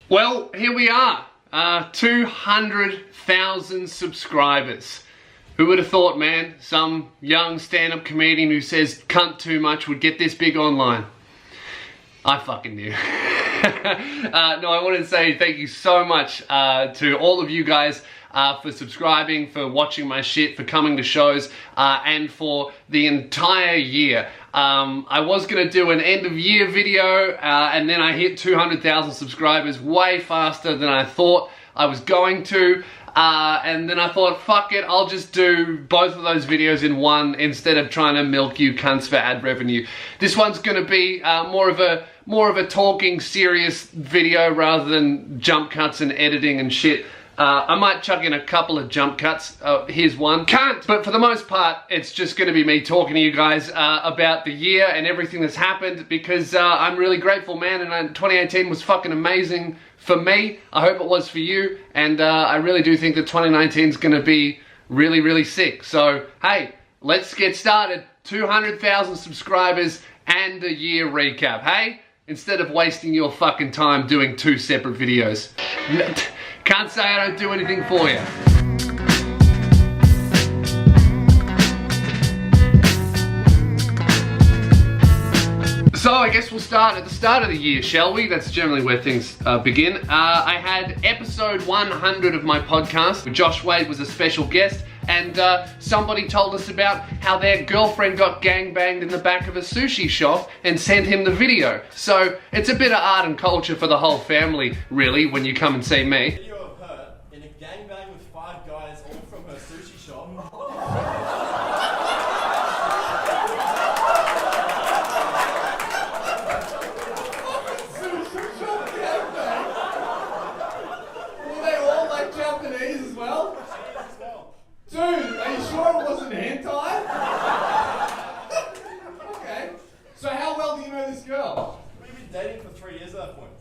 Well, here we are, 200,000 subscribers. Who would have thought, man, some young stand-up comedian who says cunt too much would get this big online? I fucking knew. No, I wanted to say thank you so much to all of you guys for subscribing, for watching my shit, for coming to shows, and for the entire year. I was gonna do an end of year video, and then I hit 200,000 subscribers way faster than I thought I was going to. And then I thought, fuck it, I'll just do both of those videos in one instead of trying to milk you cunts for ad revenue. This one's gonna be more of a talking serious video rather than jump cuts and editing and shit. I might chuck in a couple of jump cuts. Here's one. Cunt! But for the most part, it's just gonna be me talking to you guys about the year and everything that's happened, because I'm really grateful, man, and 2018 was fucking amazing for me. I hope it was for you, and I really do think that 2019 is gonna be really, really sick. So, hey, let's get started. 200,000 subscribers and a year recap, hey? Instead of wasting your fucking time doing two separate videos. Can't say I don't do anything for you. So I guess we'll start at the start of the year, shall we? That's generally where things begin. I had episode 100 of my podcast. Josh Wade was a special guest, and somebody told us about how their girlfriend got gangbanged in the back of a sushi shop and sent him the video. So it's a bit of art and culture for the whole family, really, when you come and see me. Video of her in a gangbang with 5 guys, all from her sushi shop. Were they all like Japanese as well? Dude, are you sure it wasn't hentai? Okay. So how well do you know this girl? We've been dating for 3 years at that point.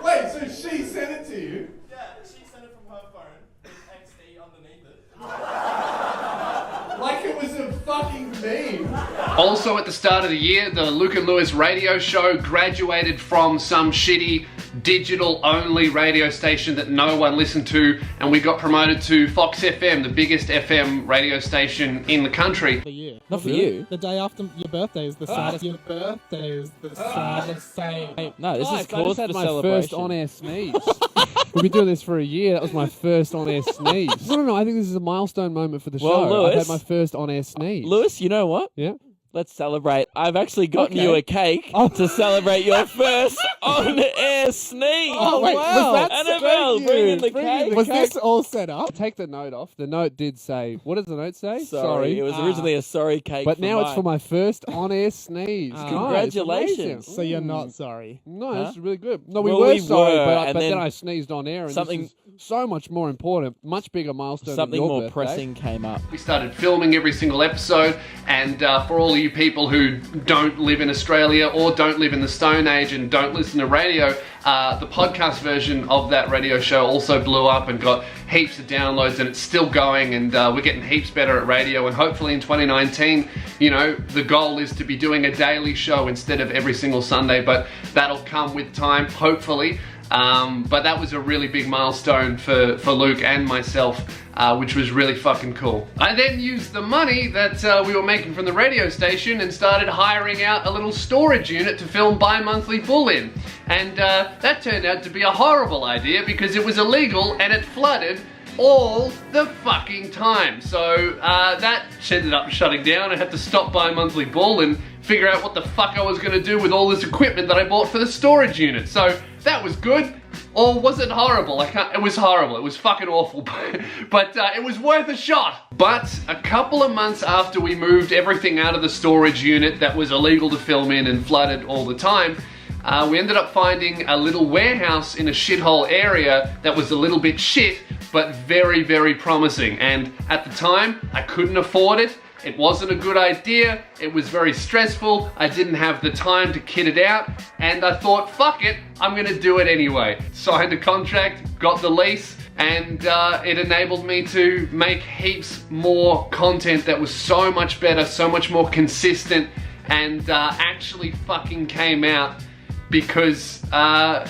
Wait, so she sent it to you? Yeah, she sent it from her phone with XD underneath it. Like it was a fucking meme. Also at the start of the year, the Luke and Lewis radio show graduated from some shitty digital-only radio station that no one listened to, and we got promoted to Fox FM, the biggest FM radio station in the country. The year. Not for you. The day after your birthday is the saddest. Your birthday is the saddest day. No, this is I cause just had for my celebration. first on-air sneeze. We've been doing this for a year. That was my first on-air sneeze. No. I think this is a milestone moment for the Well, show. Lewis- I've had my first on-air sneeze. Lewis, you know what? Yeah. Let's celebrate. I've actually gotten Okay. you a cake to celebrate your first on-air sneeze. Oh, wait, was that Annabelle, bring in the cake. Was this all set up? Take the note off. The note did say, what does the note say? Sorry. It was originally a sorry cake. But now it's for my first on-air sneeze. Ah. God, it's Congratulations. amazing. So you're not sorry. No, Huh? this is really good. No, Well, we we sorry, were, but and then then I sneezed on air, and something- this is so much more important, much bigger milestone something than your more birthday. pressing came up. We started filming every single episode, and for all of you people who don't live in Australia or don't live in the Stone Age and don't listen to radio, the podcast version of that radio show also blew up and got heaps of downloads, and it's still going, and we're getting heaps better at radio, and hopefully in 2019, you know, the goal is to be doing a daily show instead of every single Sunday, but that'll come with time, hopefully. But that was a really big milestone for Luke and myself, which was really fucking cool. I then used the money that we were making from the radio station and started hiring out a little storage unit to film bi-monthly Bull in. And that turned out to be a horrible idea because it was illegal and it flooded all the fucking time. So that ended up shutting down. I had to stop bi-monthly Bull and figure out what the fuck I was gonna do with all this equipment that I bought for the storage unit. So that was good. Or was it horrible? It was horrible. It was fucking awful. But it was worth a shot. But a couple of months after we moved everything out of the storage unit that was illegal to film in and flooded all the time, we ended up finding a little warehouse in a shithole area that was a little bit shit, but very, very promising. And at the time, I couldn't afford it. It wasn't a good idea. It was very stressful. I didn't have the time to kit it out. And I thought, fuck it, I'm gonna do it anyway. Signed a contract, got the lease, and it enabled me to make heaps more content that was so much better, so much more consistent, and actually fucking came out because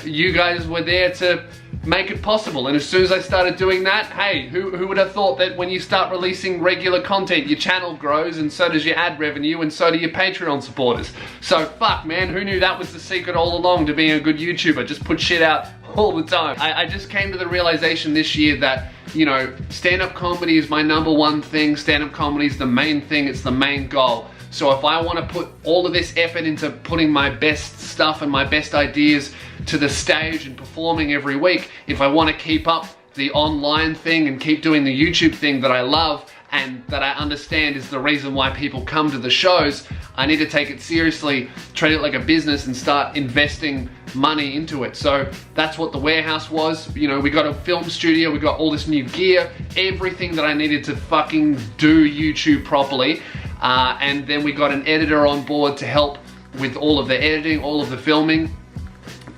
you guys were there to make it possible. And as soon as I started doing that, hey, who would have thought that when you start releasing regular content, your channel grows, and so does your ad revenue, and so do your Patreon supporters. So fuck, man, who knew that was the secret all along to being a good YouTuber? Just put shit out all the time. I just came to the realization this year that, you know, stand-up comedy is my #1 thing. Stand-up comedy is the main thing, it's the main goal. So if I want to put all of this effort into putting my best stuff and my best ideas to the stage and performing every week, if I want to keep up the online thing and keep doing the YouTube thing that I love and that I understand is the reason why people come to the shows, I need to take it seriously, treat it like a business, and start investing money into it. So that's what the warehouse was. You know, we got a film studio, we got all this new gear, everything that I needed to fucking do YouTube properly. And then we got an editor on board to help with all of the editing, all of the filming.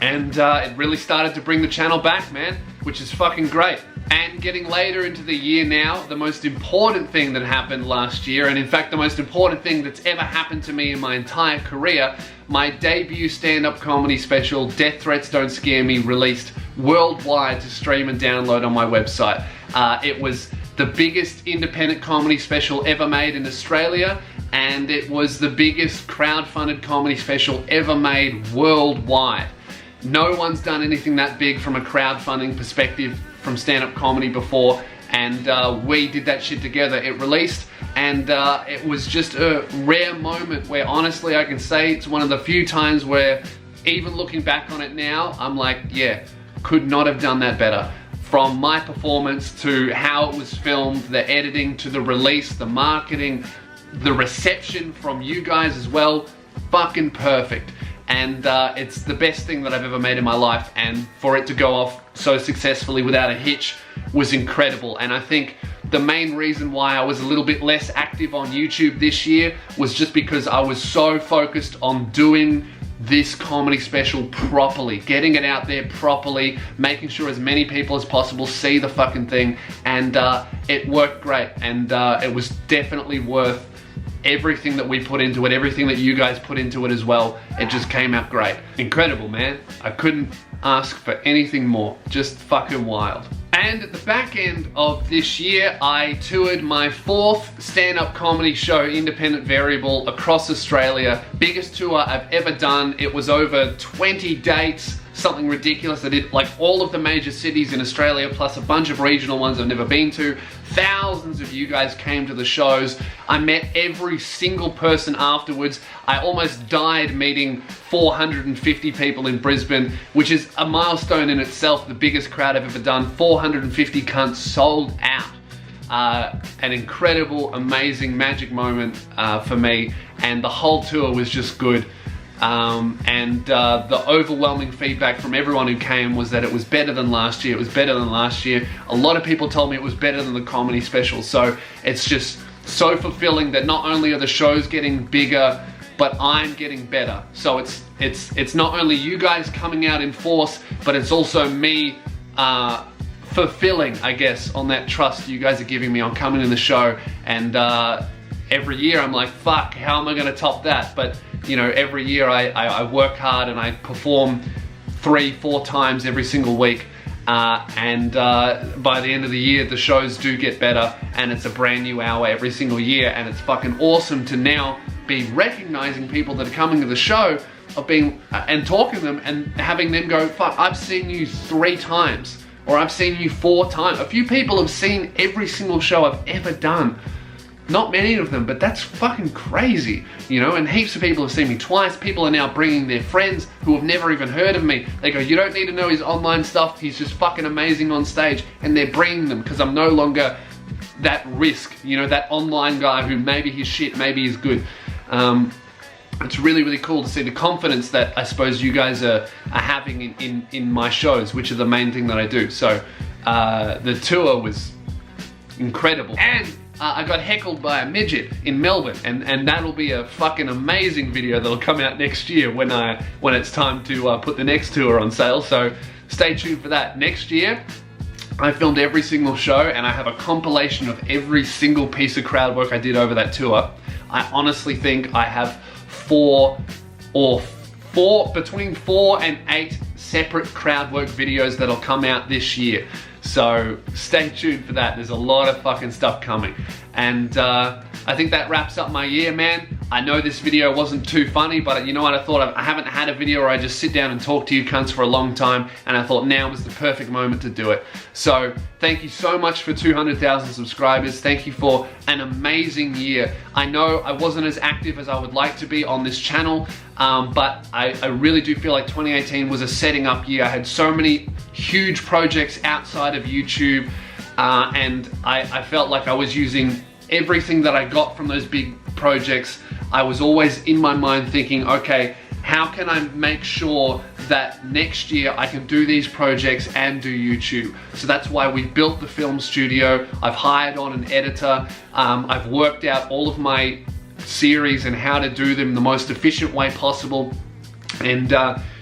And it really started to bring the channel back, man, which is fucking great. And getting later into the year now, the most important thing that happened last year, and in fact the most important thing that's ever happened to me in my entire career, my debut stand-up comedy special, Death Threats Don't Scare Me, released worldwide to stream and download on my website. It was the biggest independent comedy special ever made in Australia, and it was the biggest crowd-funded comedy special ever made worldwide. No one's done anything that big from a crowdfunding perspective from stand-up comedy before, and we did that shit together. It released, and it was just a rare moment where honestly I can say it's one of the few times where, even looking back on it now, I'm like, yeah, could not have done that better. From my performance to how it was filmed, the editing to the release, the marketing, the reception from you guys as well, fucking perfect. And it's the best thing that I've ever made in my life, and for it to go off so successfully without a hitch was incredible. And I think the main reason why I was a little bit less active on YouTube this year was just because I was so focused on doing this comedy special properly, getting it out there properly, making sure as many people as possible see the fucking thing, and it worked great, and it was definitely worth everything that we put into it, everything that you guys put into it as well. It just came out great. Incredible, man. I couldn't ask for anything more. Just fucking wild. And at the back end of this year, I toured my 4th stand-up comedy show, Independent Variable, across Australia. Biggest tour I've ever done. It was over 20 dates, something ridiculous. I did like all of the major cities in Australia, plus a bunch of regional ones I've never been to. Thousands of you guys came to the shows. I met every single person afterwards. I almost died meeting 450 people in Brisbane, which is a milestone in itself, the biggest crowd I've ever done. 450 cunts sold out. An incredible, amazing, magic moment for me, and the whole tour was just good. The overwhelming feedback from everyone who came was that it was better than last year. It was better than last year. A lot of people told me it was better than the comedy special. So it's just so fulfilling that not only are the shows getting bigger, but I'm getting better. So it's not only you guys coming out in force, but it's also me fulfilling, I guess, on that trust you guys are giving me on coming to the show. And every year I'm like, fuck, how am I gonna top that? But you know, every year I work hard and I perform 3-4 times every single week. By the end of the year, the shows do get better, and it's a brand new hour every single year, and it's fucking awesome to now be recognizing people that are coming to the show, of being and talking to them and having them go, fuck, I've seen you 3 times, or I've seen you 4 times. A few people have seen every single show I've ever done. Not many of them, but that's fucking crazy, you know, and heaps of people have seen me twice. People are now bringing their friends who have never even heard of me. They go, you don't need to know his online stuff, he's just fucking amazing on stage, and they're bringing them because I'm no longer that risk, you know, that online guy who maybe he's shit, maybe he's good. It's really, really cool to see the confidence that I suppose you guys are having in my shows, which are the main thing that I do. So the tour was incredible. And I got heckled by a midget in Melbourne, and that'll be a fucking amazing video that'll come out next year when it's time to put the next tour on sale. So stay tuned for that. Next year, I filmed every single show, and I have a compilation of every single piece of crowd work I did over that tour. I honestly think I have between 4 and 8 separate crowd work videos that'll come out this year. So stay tuned for that. There's a lot of fucking stuff coming. And I think that wraps up my year, man. I know this video wasn't too funny, but you know what? I thought I haven't had a video where I just sit down and talk to you cunts for a long time, and I thought now was the perfect moment to do it. So thank you so much for 200,000 subscribers. Thank you for an amazing year. I know I wasn't as active as I would like to be on this channel, but I really do feel like 2018 was a setting up year. I had so many huge projects outside of YouTube, and I felt like I was using everything that I got from those big projects. I was always in my mind thinking, okay, how can I make sure that next year I can do these projects and do YouTube? So that's why we built the film studio. I've hired on an editor. I've worked out all of my series and how to do them the most efficient way possible. And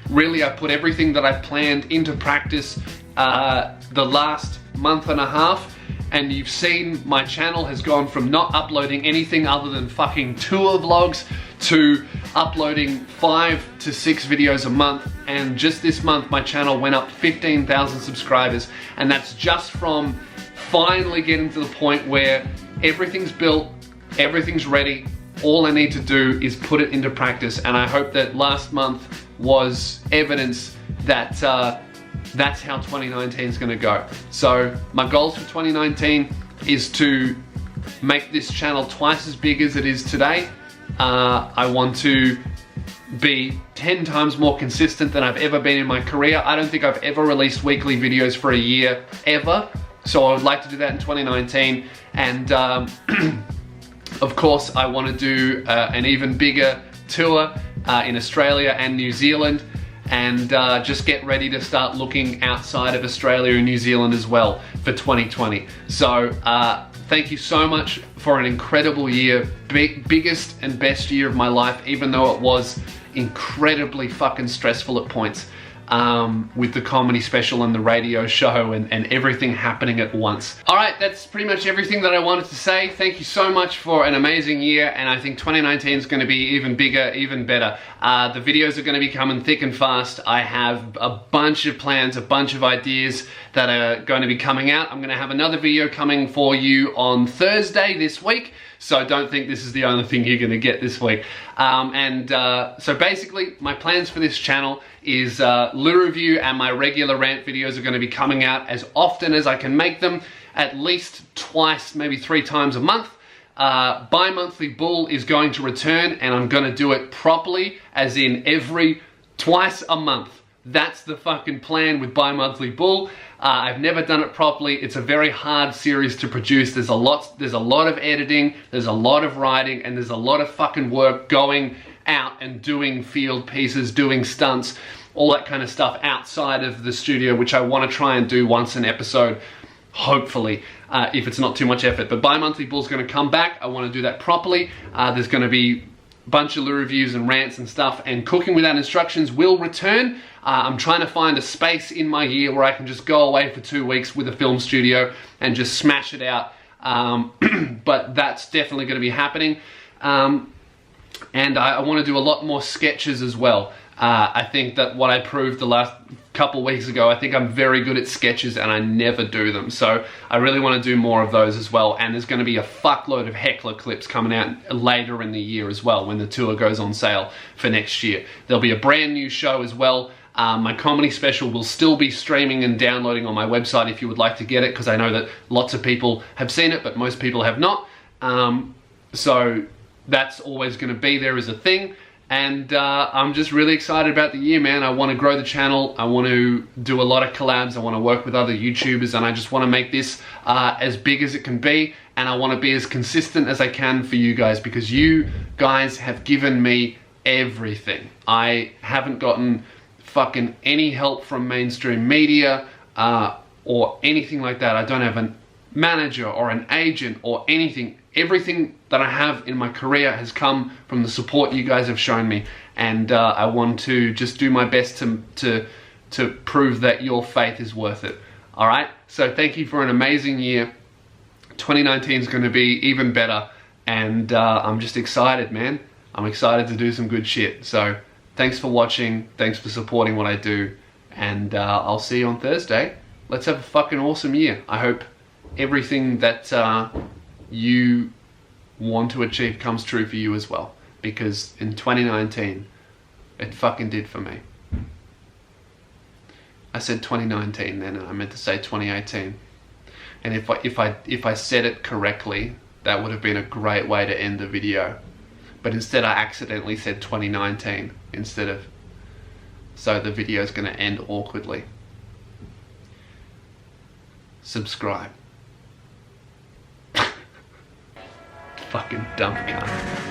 really, I put everything that I've planned into practice the last month and a half. And you've seen my channel has gone from not uploading anything other than fucking tour vlogs to uploading 5 to 6 videos a month. And just this month, my channel went up 15,000 subscribers. And that's just from finally getting to the point where everything's built, everything's ready. All I need to do is put it into practice. And I hope that last month was evidence that that's how 2019 is going to go. So my goals for 2019 is to make this channel twice as big as it is today. I want to be 10 times more consistent than I've ever been in my career. I don't think I've ever released weekly videos for a year, ever. So I would like to do that in 2019. And of course, I want to do an even bigger tour in Australia and New Zealand. And just get ready to start looking outside of Australia and New Zealand as well for 2020. So thank you so much for an incredible year, biggest and best year of my life, even though it was incredibly fucking stressful at points with the comedy special and the radio show and everything happening at once. All right, that's pretty much everything that I wanted to say. Thank you so much for an amazing year, and I think 2019 is going to be even bigger, even better. The videos are going to be coming thick and fast. I have a bunch of plans, a bunch of ideas that are going to be coming out. I'm going to have another video coming for you on Thursday this week. So don't think this is the only thing you're going to get this week. So basically, my plans for this channel is lure review and my regular rant videos are going to be coming out as often as I can make them, at least twice, maybe 3 times a month. Bi-monthly bull is going to return, and I'm going to do it properly, as in twice a month. That's the fucking plan with bi-monthly bull. I've never done it properly. It's a very hard series to produce. There's a lot of editing, there's a lot of writing, and there's a lot of fucking work going out and doing field pieces, doing stunts, all that kind of stuff outside of the studio, which I want to try and do once an episode, hopefully, if it's not too much effort. But bi-monthly bull's going to come back. I want to do that properly. There's going to be a bunch of lure reviews and rants and stuff, and Cooking Without Instructions will return. I'm trying to find a space in my year where I can just go away for 2 weeks with a film studio and just smash it out. But that's definitely going to be happening. And I want to do a lot more sketches as well. I think that what I proved the last couple weeks ago, I think I'm very good at sketches and I never do them. So I really want to do more of those as well. And there's going to be a fuckload of heckler clips coming out later in the year as well, when the tour goes on sale for next year. There'll be a brand new show as well. My comedy special will still be streaming and downloading on my website if you would like to get it, because I know that lots of people have seen it, but most people have not. So that's always going to be there as a thing. And I'm just really excited about the year, man. I want to grow the channel. I want to do a lot of collabs. I want to work with other YouTubers, and I just want to make this as big as it can be. And I want to be as consistent as I can for you guys, because you guys have given me everything. I haven't gotten fucking any help from mainstream media or anything like that. I don't have a manager or an agent or anything. Everything that I have in my career has come from the support you guys have shown me, and I want to just do my best to prove that your faith is worth it. All right, so thank you for an amazing year. 2019 is going to be even better, and I'm just excited, man. I'm excited to do some good shit. So thanks for watching, thanks for supporting what I do, and I'll see you on Thursday. Let's have a fucking awesome year. I hope everything that you want to achieve comes true for you as well, because in 2019 it fucking did for me. I said 2019 then, and I meant to say 2018. And if I said it correctly, that would have been a great way to end the video. But instead I accidentally said 2019 instead of, so the video is going to end awkwardly. Subscribe. Fucking dumb cunt.